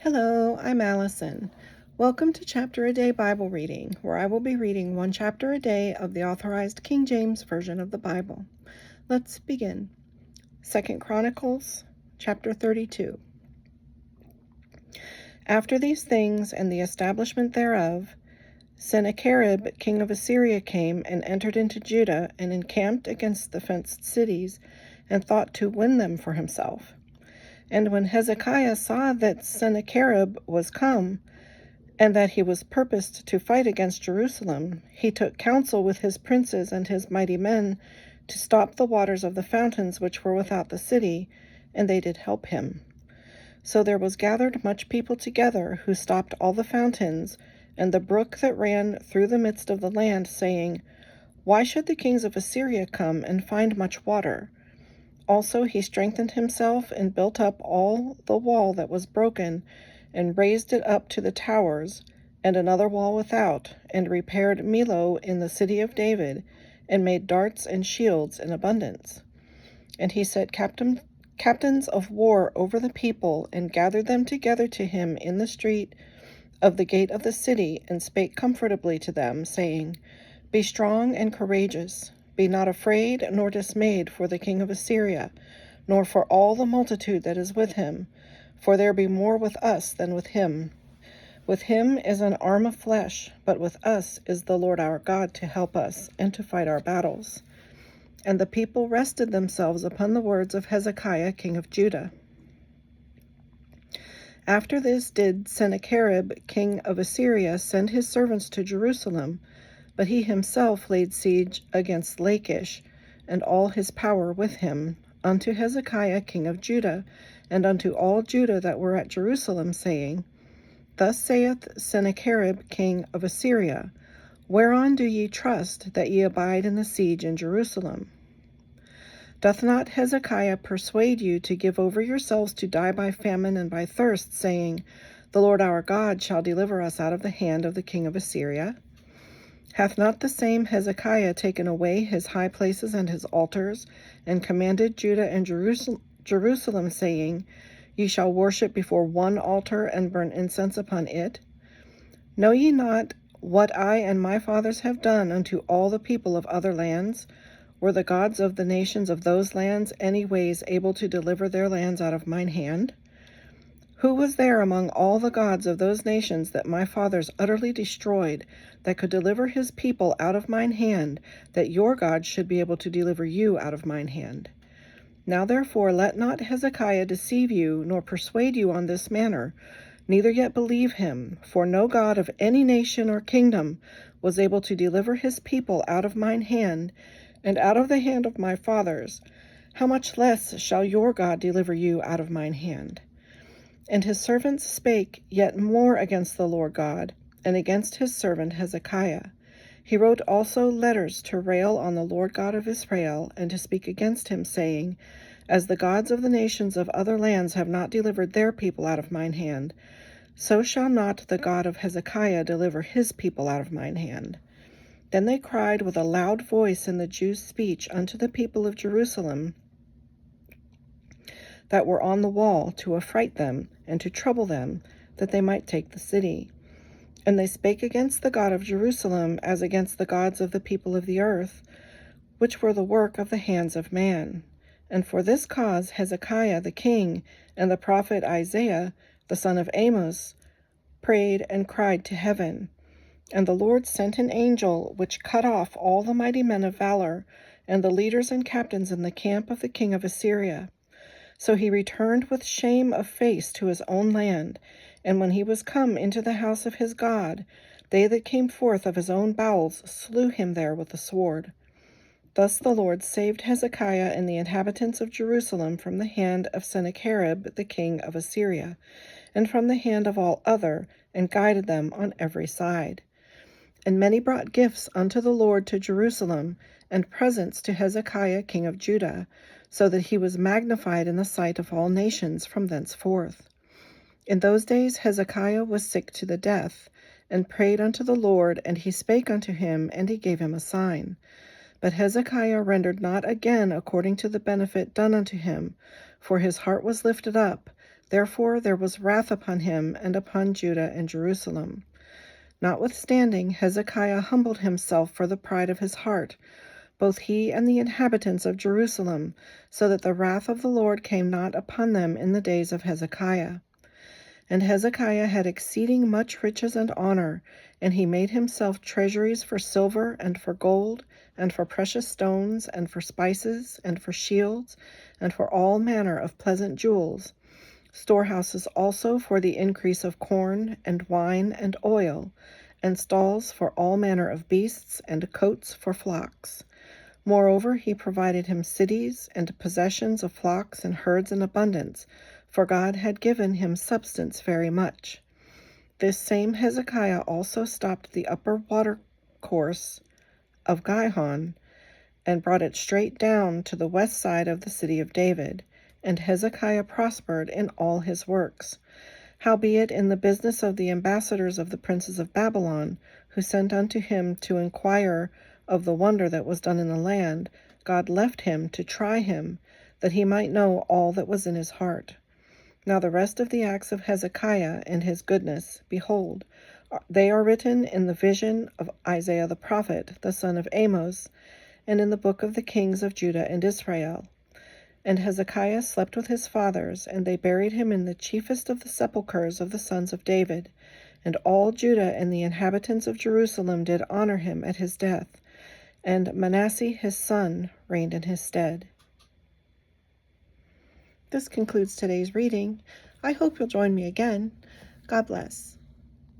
Hello, I'm Allison. Welcome to Chapter a Day Bible Reading, where I will be reading one chapter a day of the Authorized King James Version of the Bible. Let's begin. 2 Chronicles Chapter 32. After these things and the establishment thereof, Sennacherib, king of Assyria, came and entered into Judah and encamped against the fenced cities and thought to win them for himself. And when Hezekiah saw that Sennacherib was come, and that he was purposed to fight against Jerusalem, he took counsel with his princes and his mighty men to stop the waters of the fountains which were without the city, and they did help him. So there was gathered much people together, who stopped all the fountains, and the brook that ran through the midst of the land, saying, Why should the kings of Assyria come and find much water? Also he strengthened himself and built up all the wall that was broken, and raised it up to the towers, and another wall without, and repaired Millo in the city of David, and made darts and shields in abundance. And he set captains of war over the people, and gathered them together to him in the street of the gate of the city, and spake comfortably to them, saying, Be strong and courageous, be not afraid nor dismayed for the king of Assyria, nor for all the multitude that is with him, for there be more with us than with him. With him is an arm of flesh, but with us is the Lord our God to help us and to fight our battles. And the people rested themselves upon the words of Hezekiah king of Judah. After this did Sennacherib king of Assyria send his servants to Jerusalem, but he himself laid siege against Lachish, and all his power with him, unto Hezekiah king of Judah, and unto all Judah that were at Jerusalem, saying, Thus saith Sennacherib king of Assyria, Whereon do ye trust, that ye abide in the siege in Jerusalem? Doth not Hezekiah persuade you to give over yourselves to die by famine and by thirst, saying, The Lord our God shall deliver us out of the hand of the king of Assyria? Hath not the same Hezekiah taken away his high places and his altars, and commanded Judah and Jerusalem, saying, Ye shall worship before one altar, and burn incense upon it? Know ye not what I and my fathers have done unto all the people of other lands? Were the gods of the nations of those lands any ways able to deliver their lands out of mine hand? Who was there among all the gods of those nations that my fathers utterly destroyed, that could deliver his people out of mine hand, that your God should be able to deliver you out of mine hand? Now therefore let not Hezekiah deceive you, nor persuade you on this manner, neither yet believe him, for no God of any nation or kingdom was able to deliver his people out of mine hand, and out of the hand of my fathers. How much less shall your God deliver you out of mine hand? And his servants spake yet more against the Lord God, and against his servant Hezekiah. He wrote also letters to rail on the Lord God of Israel, and to speak against him, saying, As the gods of the nations of other lands have not delivered their people out of mine hand, so shall not the God of Hezekiah deliver his people out of mine hand. Then they cried with a loud voice in the Jews' speech unto the people of Jerusalem that were on the wall, to affright them, and to trouble them, that they might take the city. And they spake against the God of Jerusalem as against the gods of the people of the earth, which were the work of the hands of man. And for this cause Hezekiah the king and the prophet Isaiah the son of Amos prayed and cried to heaven. And the Lord sent an angel, which cut off all the mighty men of valor, and the leaders and captains in the camp of the king of Assyria. So he returned with shame of face to his own land, and when he was come into the house of his God, they that came forth of his own bowels slew him there with the sword. Thus the Lord saved Hezekiah and the inhabitants of Jerusalem from the hand of Sennacherib the king of Assyria, and from the hand of all other, and guided them on every side. And many brought gifts unto the Lord to Jerusalem, and presents to Hezekiah king of Judah, so that he was magnified in the sight of all nations from thenceforth. In those days Hezekiah was sick to the death, and prayed unto the Lord, and he spake unto him, and he gave him a sign. But Hezekiah rendered not again according to the benefit done unto him, for his heart was lifted up, Therefore there was wrath upon him and upon Judah and Jerusalem. Notwithstanding, Hezekiah humbled himself for the pride of his heart, both he and the inhabitants of Jerusalem, so that the wrath of the Lord came not upon them in the days of Hezekiah. And Hezekiah had exceeding much riches and honor, and he made himself treasuries for silver and for gold, and for precious stones, and for spices, and for shields, and for all manner of pleasant jewels, storehouses also for the increase of corn, and wine, and oil, and stalls for all manner of beasts, and coats for flocks. Moreover, he provided him cities and possessions of flocks and herds in abundance, for God had given him substance very much. This same Hezekiah also stopped the upper watercourse of Gihon, and brought it straight down to the west side of the city of David. And Hezekiah prospered in all his works. Howbeit in the business of the ambassadors of the princes of Babylon, who sent unto him to inquire of the wonder that was done in the land, God left him to try him, that he might know all that was in his heart. Now the rest of the acts of Hezekiah and his goodness, behold, they are written in the vision of Isaiah the prophet, the son of Amos, and in the book of the kings of Judah and Israel. And Hezekiah slept with his fathers, and they buried him in the chiefest of the sepulchres of the sons of David. And all Judah and the inhabitants of Jerusalem did honor him at his death. And Manasseh his son reigned in his stead. This concludes today's reading. I hope you'll join me again. God bless.